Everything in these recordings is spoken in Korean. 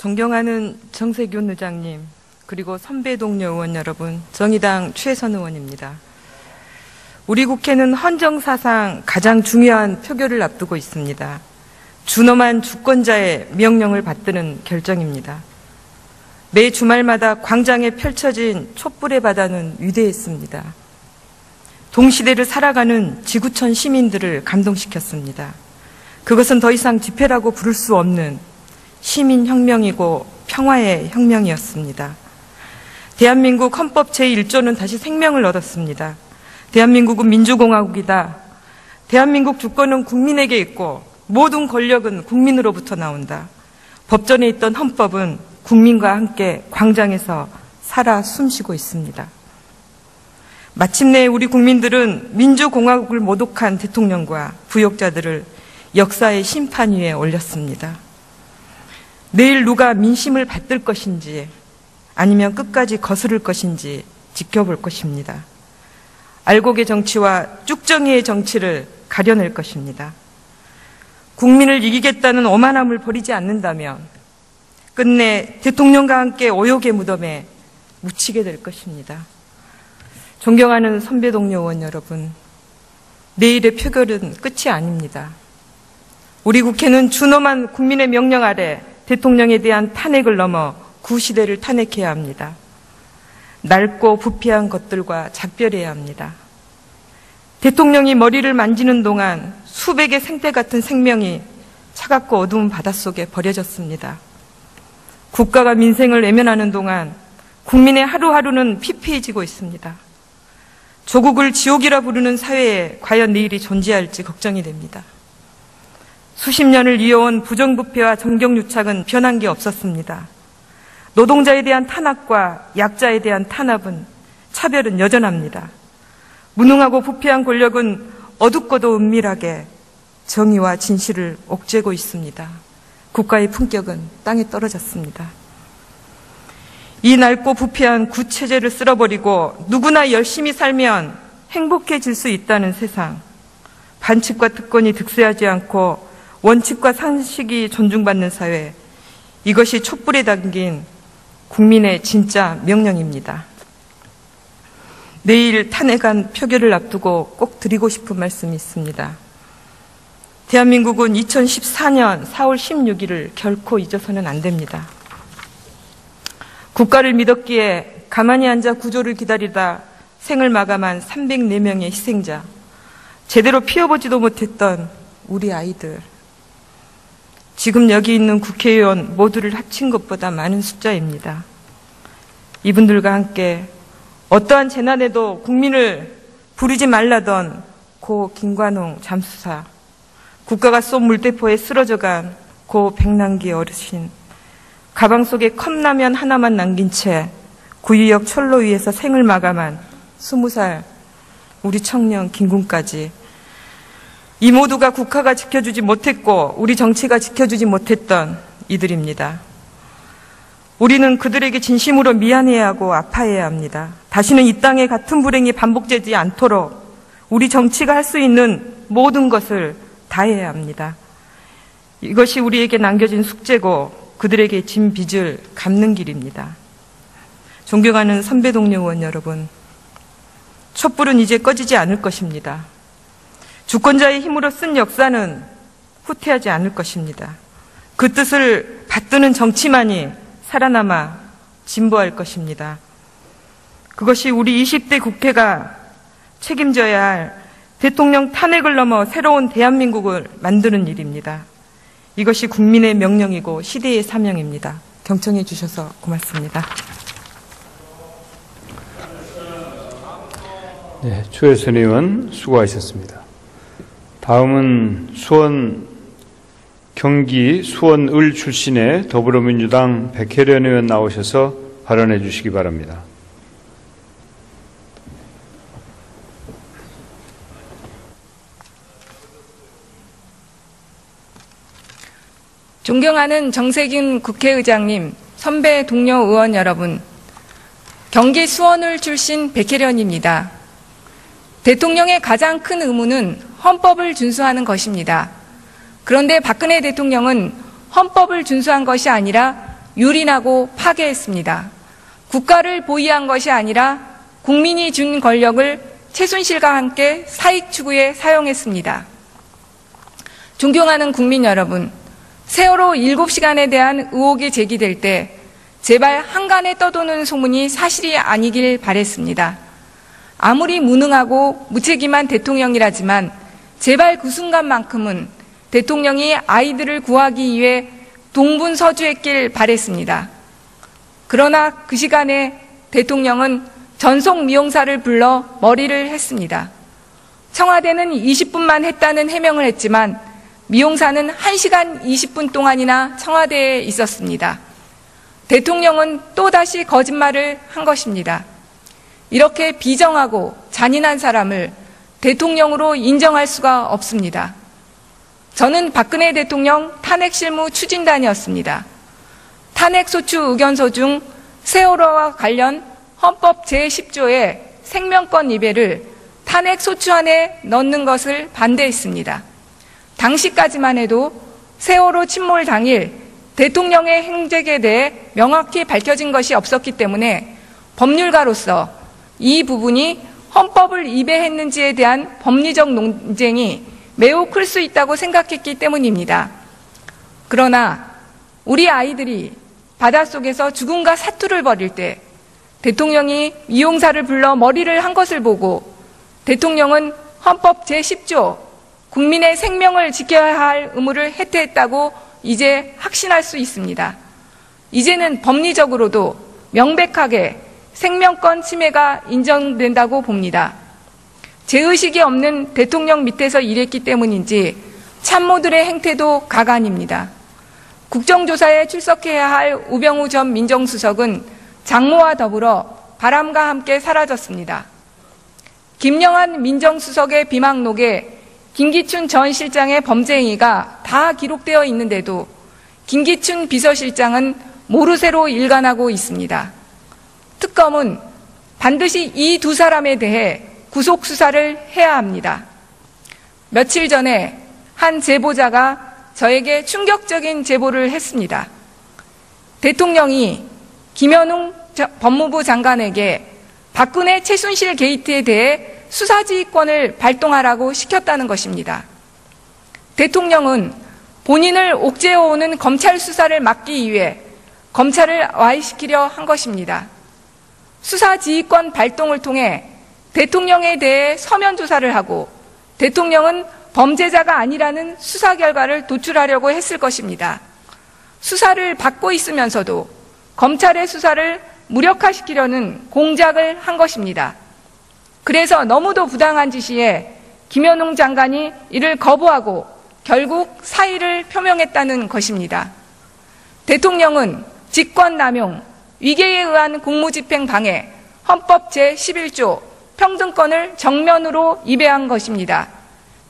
존경하는 정세균 의장님, 그리고 선배 동료 의원 여러분, 정의당 최혜선 의원입니다. 우리 국회는 헌정사상 가장 중요한 표결을 앞두고 있습니다. 준엄한 주권자의 명령을 받드는 결정입니다. 매 주말마다 광장에 펼쳐진 촛불의 바다는 위대했습니다. 동시대를 살아가는 지구촌 시민들을 감동시켰습니다. 그것은 더 이상 집회라고 부를 수 없는 시민혁명이고 평화의 혁명이었습니다. 대한민국 헌법 제1조는 다시 생명을 얻었습니다. 대한민국은 민주공화국이다. 대한민국 주권은 국민에게 있고 모든 권력은 국민으로부터 나온다. 법전에 있던 헌법은 국민과 함께 광장에서 살아 숨쉬고 있습니다. 마침내 우리 국민들은 민주공화국을 모독한 대통령과 부역자들을 역사의 심판 위에 올렸습니다. 내일 누가 민심을 받들 것인지 아니면 끝까지 거스를 것인지 지켜볼 것입니다. 알곡의 정치와 쭉정이의 정치를 가려낼 것입니다. 국민을 이기겠다는 오만함을 버리지 않는다면 끝내 대통령과 함께 오욕의 무덤에 묻히게 될 것입니다. 존경하는 선배 동료 의원 여러분, 내일의 표결은 끝이 아닙니다. 우리 국회는 준엄한 국민의 명령 아래 대통령에 대한 탄핵을 넘어 구시대를 탄핵해야 합니다. 낡고 부패한 것들과 작별해야 합니다. 대통령이 머리를 만지는 동안 수백의 생태 같은 생명이 차갑고 어두운 바닷속에 버려졌습니다. 국가가 민생을 외면하는 동안 국민의 하루하루는 피폐해지고 있습니다. 조국을 지옥이라 부르는 사회에 과연 내일이 존재할지 걱정이 됩니다. 수십 년을 이어온 부정부패와 정경유착은 변한 게 없었습니다. 노동자에 대한 탄압과 약자에 대한 탄압은 차별은 여전합니다. 무능하고 부패한 권력은 어둡고도 은밀하게 정의와 진실을 옥죄고 있습니다. 국가의 품격은 땅에 떨어졌습니다. 이 낡고 부패한 구체제를 쓸어버리고 누구나 열심히 살면 행복해질 수 있다는 세상, 반칙과 특권이 득세하지 않고 원칙과 상식이 존중받는 사회, 이것이 촛불에 담긴 국민의 진짜 명령입니다. 내일 탄핵안 표결을 앞두고 꼭 드리고 싶은 말씀이 있습니다. 대한민국은 2014년 4월 16일을 결코 잊어서는 안 됩니다. 국가를 믿었기에 가만히 앉아 구조를 기다리다 생을 마감한 304명의 희생자, 제대로 피워보지도 못했던 우리 아이들, 지금 여기 있는 국회의원 모두를 합친 것보다 많은 숫자입니다. 이분들과 함께 어떠한 재난에도 국민을 부르지 말라던 고 김관홍 잠수사, 국가가 쏜 물대포에 쓰러져간 고 백남기 어르신, 가방 속에 컵라면 하나만 남긴 채 구유역 철로 위에서 생을 마감한 20살 우리 청년 김군까지, 이 모두가 국가가 지켜주지 못했고 우리 정치가 지켜주지 못했던 이들입니다. 우리는 그들에게 진심으로 미안해야 하고 아파해야 합니다. 다시는 이 땅에 같은 불행이 반복되지 않도록 우리 정치가 할 수 있는 모든 것을 다해야 합니다. 이것이 우리에게 남겨진 숙제고 그들에게 진 빚을 갚는 길입니다. 존경하는 선배 동료 의원 여러분, 촛불은 이제 꺼지지 않을 것입니다. 주권자의 힘으로 쓴 역사는 후퇴하지 않을 것입니다. 그 뜻을 받드는 정치만이 살아남아 진보할 것입니다. 그것이 우리 20대 국회가 책임져야 할 대통령 탄핵을 넘어 새로운 대한민국을 만드는 일입니다. 이것이 국민의 명령이고 시대의 사명입니다. 경청해 주셔서 고맙습니다. 네, 최혜선 의원 수고하셨습니다. 다음은 경기 수원을 출신의 더불어민주당 백혜련 의원 나오셔서 발언해 주시기 바랍니다. 존경하는 정세균 국회의장님, 선배 동료 의원 여러분, 경기 수원을 출신 백혜련입니다. 대통령의 가장 큰 의무는 헌법을 준수하는 것입니다. 그런데 박근혜 대통령은 헌법을 준수한 것이 아니라 유린하고 파괴했습니다. 국가를 보위한 것이 아니라 국민이 준 권력을 최순실과 함께 사익 추구에 사용했습니다. 존경하는 국민 여러분, 세월호 7시간에 대한 의혹이 제기될 때 제발 한간에 떠도는 소문이 사실이 아니길 바랬습니다. 아무리 무능하고 무책임한 대통령이라지만 제발 그 순간만큼은 대통령이 아이들을 구하기 위해 동분서주했길 바랬습니다. 그러나 그 시간에 대통령은 전속 미용사를 불러 머리를 했습니다. 청와대는 20분만 했다는 해명을 했지만 미용사는 1시간 20분 동안이나 청와대에 있었습니다. 대통령은 또다시 거짓말을 한 것입니다. 이렇게 비정하고 잔인한 사람을 대통령으로 인정할 수가 없습니다. 저는 박근혜 대통령 탄핵실무 추진단이었습니다. 탄핵소추 의견서 중 세월호와 관련 헌법 제10조의 생명권 위배를 탄핵소추안에 넣는 것을 반대했습니다. 당시까지만 해도 세월호 침몰 당일 대통령의 행적에 대해 명확히 밝혀진 것이 없었기 때문에 법률가로서 이 부분이 헌법을 위배했는지에 대한 법리적 논쟁이 매우 클 수 있다고 생각했기 때문입니다. 그러나 우리 아이들이 바닷속에서 죽음과 사투를 벌일 때 대통령이 미용사를 불러 머리를 한 것을 보고 대통령은 헌법 제10조 국민의 생명을 지켜야 할 의무를 해태했다고 이제 확신할 수 있습니다. 이제는 법리적으로도 명백하게 생명권 침해가 인정된다고 봅니다. 죄의식이 없는 대통령 밑에서 일했기 때문인지 참모들의 행태도 가관입니다. 국정조사에 출석해야 할 우병우 전 민정수석은 장모와 더불어 바람과 함께 사라졌습니다. 김영한 민정수석의 비망록에 김기춘 전 실장의 범죄 행위가 다 기록되어 있는데도 김기춘 비서실장은 모르쇠로 일관하고 있습니다. 특검은 반드시 이 두 사람에 대해 구속 수사를 해야 합니다. 며칠 전에 한 제보자가 저에게 충격적인 제보를 했습니다. 대통령이 김현웅 법무부 장관에게 박근혜 최순실 게이트에 대해 수사지휘권을 발동하라고 시켰다는 것입니다. 대통령은 본인을 옥죄어오는 검찰 수사를 막기 위해 검찰을 와해시키려 한 것입니다. 수사지휘권 발동을 통해 대통령에 대해 서면 조사를 하고 대통령은 범죄자가 아니라는 수사 결과를 도출하려고 했을 것입니다. 수사를 받고 있으면서도 검찰의 수사를 무력화시키려는 공작을 한 것입니다. 그래서 너무도 부당한 지시에 김현웅 장관이 이를 거부하고 결국 사의를 표명했다는 것입니다. 대통령은 직권남용, 위계에 의한 공무집행 방해, 헌법 제11조 평등권을 정면으로 위배한 것입니다.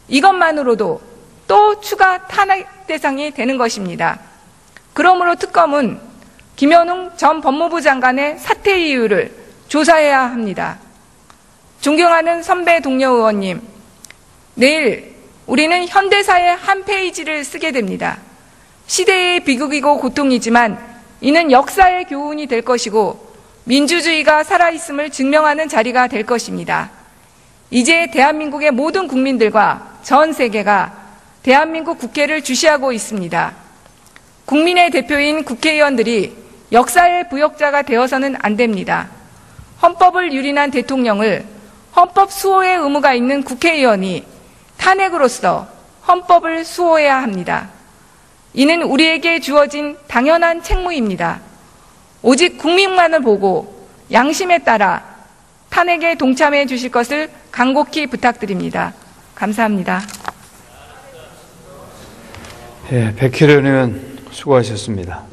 이것만으로도 또 추가 탄핵 대상이 되는 것입니다. 그러므로 특검은 김현웅 전 법무부 장관의 사퇴 이유를 조사해야 합니다. 존경하는 선배 동료 의원님, 내일 우리는 현대사의 한 페이지를 쓰게 됩니다. 시대의 비극이고 고통이지만 이는 역사의 교훈이 될 것이고 민주주의가 살아있음을 증명하는 자리가 될 것입니다. 이제 대한민국의 모든 국민들과 전 세계가 대한민국 국회를 주시하고 있습니다. 국민의 대표인 국회의원들이 역사의 부역자가 되어서는 안 됩니다. 헌법을 유린한 대통령을 헌법 수호의 의무가 있는 국회의원이 탄핵으로서 헌법을 수호해야 합니다. 이는 우리에게 주어진 당연한 책무입니다. 오직 국민만을 보고 양심에 따라 탄핵에 동참해 주실 것을 간곡히 부탁드립니다. 감사합니다. 백혜련 의원 수고하셨습니다.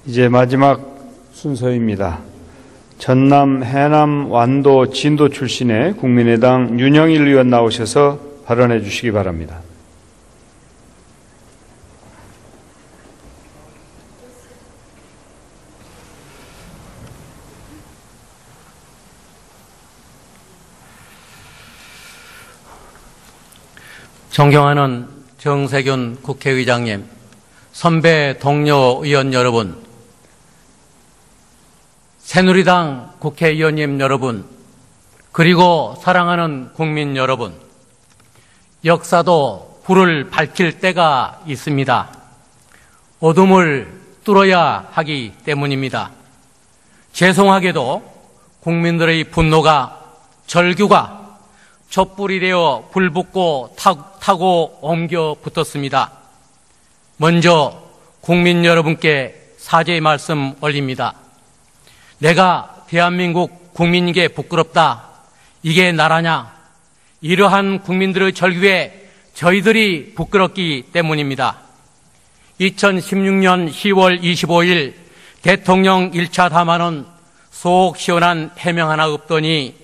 이제 마지막 순서입니다. 전남, 해남, 완도, 진도 출신의 국민의당 윤영일 의원 나오셔서 발언해 주시기 바랍니다. 존경하는 정세균 국회의장님, 선배 동료 의원 여러분, 새누리당 국회의원님 여러분, 그리고 사랑하는 국민 여러분, 역사도 불을 밝힐 때가 있습니다. 어둠을 뚫어야 하기 때문입니다. 죄송하게도 국민들의 분노가, 절규가 촛불이 되어 불붙고 타고 옮겨 붙었습니다. 먼저 국민 여러분께 사죄의 말씀 올립니다. 내가 대한민국 국민에게 부끄럽다, 이게 나라냐? 이러한 국민들의 절규에 저희들이 부끄럽기 때문입니다. 2016년 10월 25일 대통령 1차 담화는 속 시원한 해명 하나 없더니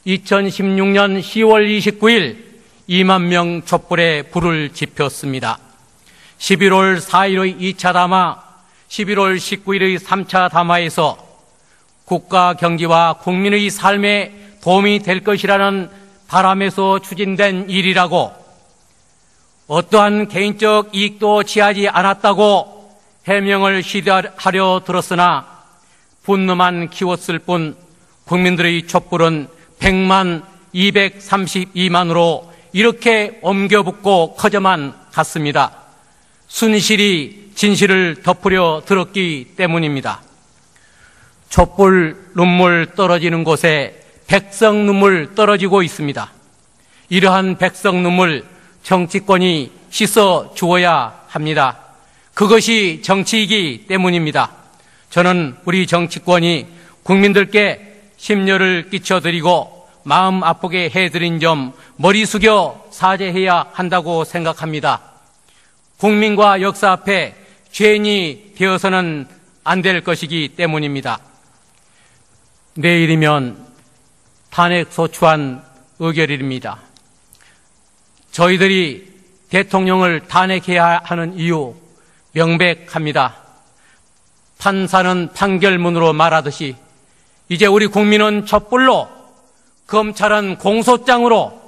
2016년 10월 29일 2만 명 촛불에 불을 지폈습니다. 11월 4일의 2차 담화, 11월 19일의 3차 담화에서 국가 경기와 국민의 삶에 도움이 될 것이라는 바람에서 추진된 일이라고, 어떠한 개인적 이익도 취하지 않았다고 해명을 시도하려 들었으나 분노만 키웠을 뿐 국민들의 촛불은 100만, 232만으로 이렇게 옮겨붙고 커져만 갔습니다. 순실이 진실을 덮으려 들었기 때문입니다. 촛불 눈물 떨어지는 곳에 백성 눈물 떨어지고 있습니다. 이러한 백성 눈물 정치권이 씻어 주어야 합니다. 그것이 정치이기 때문입니다. 저는 우리 정치권이 국민들께 심려를 끼쳐드리고 마음 아프게 해드린 점 머리 숙여 사죄해야 한다고 생각합니다. 국민과 역사 앞에 죄인이 되어서는 안 될 것이기 때문입니다. 내일이면 탄핵소추안 의결일입니다. 저희들이 대통령을 탄핵해야 하는 이유 명백합니다. 판사는 판결문으로 말하듯이 이제 우리 국민은 촛불로, 검찰은 공소장으로,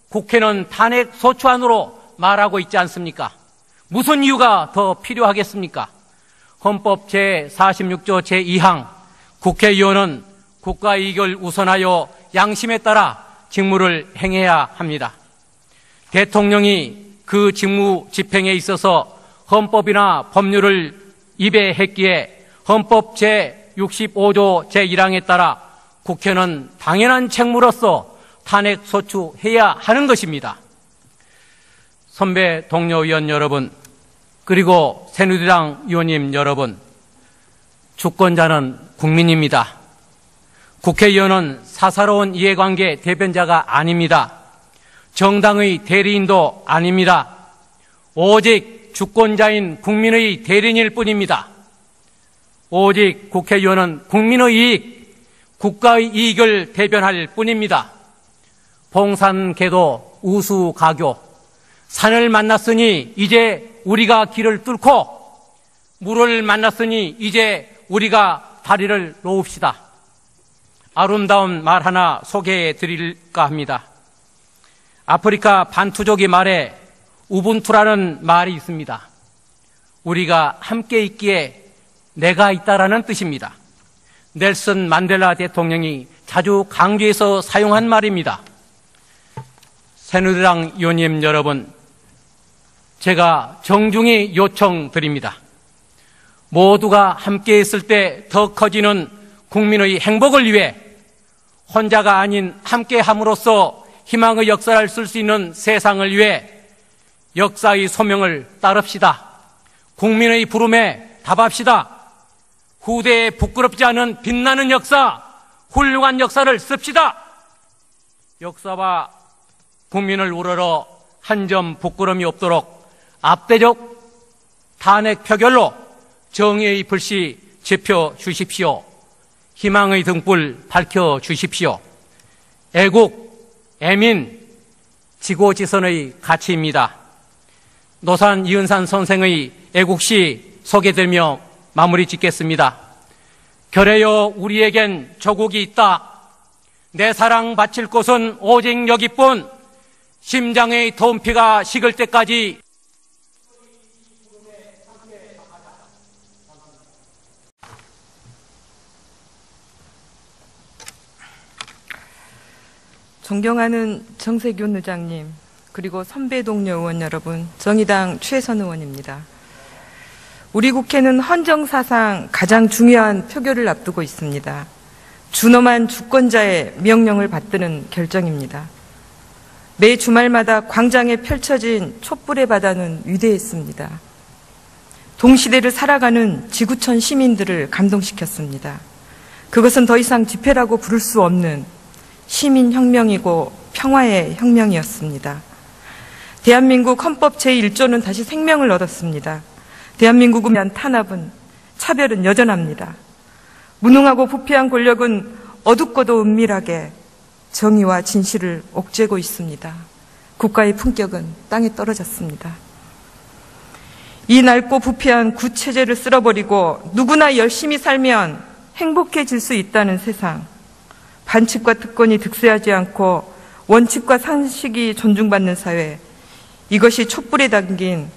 국회는 탄핵소추안으로 말하고 있지 않습니까? 무슨 이유가 더 필요하겠습니까? 헌법 제46조 제2항 국회의원은 국가이익을 우선하여 양심에 따라 직무를 행해야 합니다. 대통령이 그 직무 집행에 있어서 헌법이나 법률을 위배했기에 헌법 제65조 제1항에 따라 국회는 당연한 책무로서 탄핵소추해야 하는 것입니다. 선배 동료 의원 여러분, 그리고 새누리당 의원님 여러분, 주권자는 국민입니다. 국회의원은 사사로운 이해관계 대변자가 아닙니다. 정당의 대리인도 아닙니다. 오직 주권자인 국민의 대리인일 뿐입니다. 오직 국회의원은 국민의 이익, 국가의 이익을 대변할 뿐입니다. 봉산계도 우수가교, 산을 만났으니 이제 우리가 길을 뚫고 물을 만났으니 이제 우리가 다리를 놓읍시다. 아름다운 말 하나 소개해 드릴까 합니다. 아프리카 반투족이 말에 우분투라는 말이 있습니다. 우리가 함께 있기에 내가 있다라는 뜻입니다. 넬슨 만델라 대통령이 자주 강조해서 사용한 말입니다. 새누리당 의원님 여러분, 제가 정중히 요청드립니다. 모두가 함께 있을 때 더 커지는 국민의 행복을 위해 혼자가 아닌 함께함으로써 희망의 역사를 쓸 수 있는 세상을 위해 역사의 소명을 따릅시다. 국민의 부름에 답합시다. 후대에 부끄럽지 않은 빛나는 역사, 훌륭한 역사를 씁시다. 역사와 국민을 우러러 한 점 부끄럼이 없도록 압도적 탄핵 표결로 정의의 불씨 지펴 주십시오. 희망의 등불 밝혀 주십시오. 애국, 애민, 지고지선의 가치입니다. 노산 이은산 선생의 애국시 소개되며 마무리 짓겠습니다. 결해여 우리에겐 조국이 있다. 내 사랑 바칠 곳은 오직 여기뿐. 심장의 돈피가 식을 때까지 존경하는 정세균 의장님, 그리고 선배 동료 의원 여러분, 정의당 최선 의원입니다. 우리 국회는 헌정사상 가장 중요한 표결을 앞두고 있습니다. 준엄한 주권자의 명령을 받드는 결정입니다. 매 주말마다 광장에 펼쳐진 촛불의 바다는 위대했습니다. 동시대를 살아가는 지구촌 시민들을 감동시켰습니다. 그것은 더 이상 집회라고 부를 수 없는 시민혁명이고 평화의 혁명이었습니다. 대한민국 헌법 제1조는 다시 생명을 얻었습니다. 대한민국을 위한 탄압은, 차별은 여전합니다. 무능하고 부패한 권력은 어둡고도 은밀하게 정의와 진실을 옥죄고 있습니다. 국가의 품격은 땅에 떨어졌습니다. 이 낡고 부패한 구체제를 쓸어버리고 누구나 열심히 살면 행복해질 수 있다는 세상, 반칙과 특권이 득세하지 않고 원칙과 상식이 존중받는 사회, 이것이 촛불에 담긴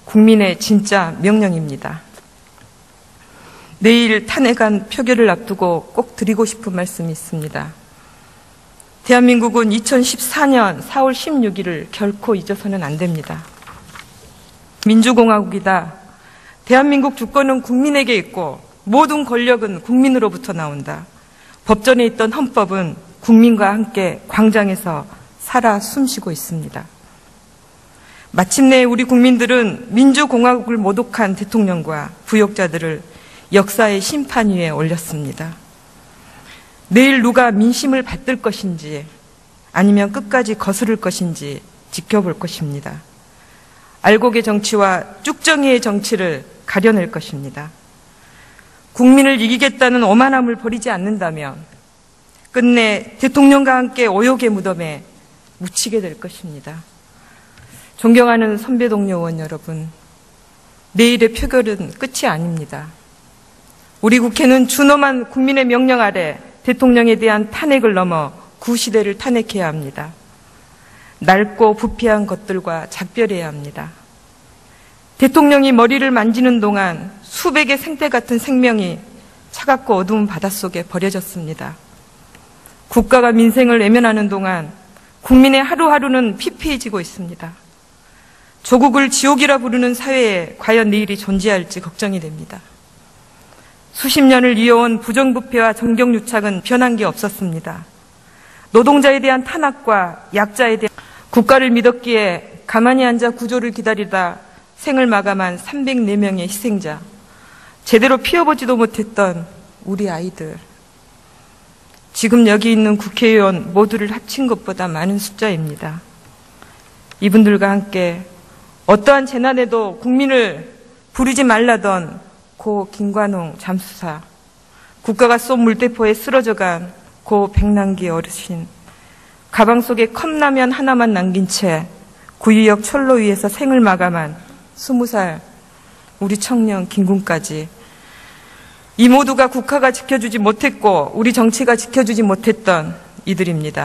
국민의 진짜 명령입니다. 내일 탄핵안 표결을 앞두고 꼭 드리고 싶은 말씀이 있습니다. 대한민국은 2014년 4월 16일을 결코 잊어서는 안 됩니다. 민주공화국이다. 대한민국 주권은 국민에게 있고 모든 권력은 국민으로부터 나온다. 법전에 있던 헌법은 국민과 함께 광장에서 살아 숨쉬고 있습니다. 마침내 우리 국민들은 민주공화국을 모독한 대통령과 부역자들을 역사의 심판 위에 올렸습니다. 내일 누가 민심을 받들 것인지 아니면 끝까지 거스를 것인지 지켜볼 것입니다. 알곡의 정치와 쭉정이의 정치를 가려낼 것입니다. 국민을 이기겠다는 오만함을 버리지 않는다면 끝내 대통령과 함께 오욕의 무덤에 묻히게 될 것입니다. 존경하는 선배 동료 의원 여러분, 내일의 표결은 끝이 아닙니다. 우리 국회는 준엄한 국민의 명령 아래 대통령에 대한 탄핵을 넘어 구시대를 탄핵해야 합니다. 낡고 부패한 것들과 작별해야 합니다. 대통령이 머리를 만지는 동안 수백의 생태 같은 생명이 차갑고 어두운 바닷속에 버려졌습니다. 국가가 민생을 외면하는 동안 국민의 하루하루는 피폐해지고 있습니다. 조국을 지옥이라 부르는 사회에 과연 내일이 존재할지 걱정이 됩니다. 수십 년을 이어온 부정부패와 정경유착은 변한 게 없었습니다. 노동자에 대한 탄압과 약자에 대한 국가를 믿었기에 가만히 앉아 구조를 기다리다 생을 마감한 304명의 희생자, 제대로 피워보지도 못했던 우리 아이들, 지금 여기 있는 국회의원 모두를 합친 것보다 많은 숫자입니다. 이분들과 함께 어떠한 재난에도 국민을 부르지 말라던 고 김관홍 잠수사, 국가가 쏜 물대포에 쓰러져간 고 백남기 어르신, 가방 속에 컵라면 하나만 남긴 채 구유역 철로 위에서 생을 마감한 20살 우리 청년 김군까지, 이 모두가 국가가 지켜주지 못했고 우리 정치가 지켜주지 못했던 이들입니다.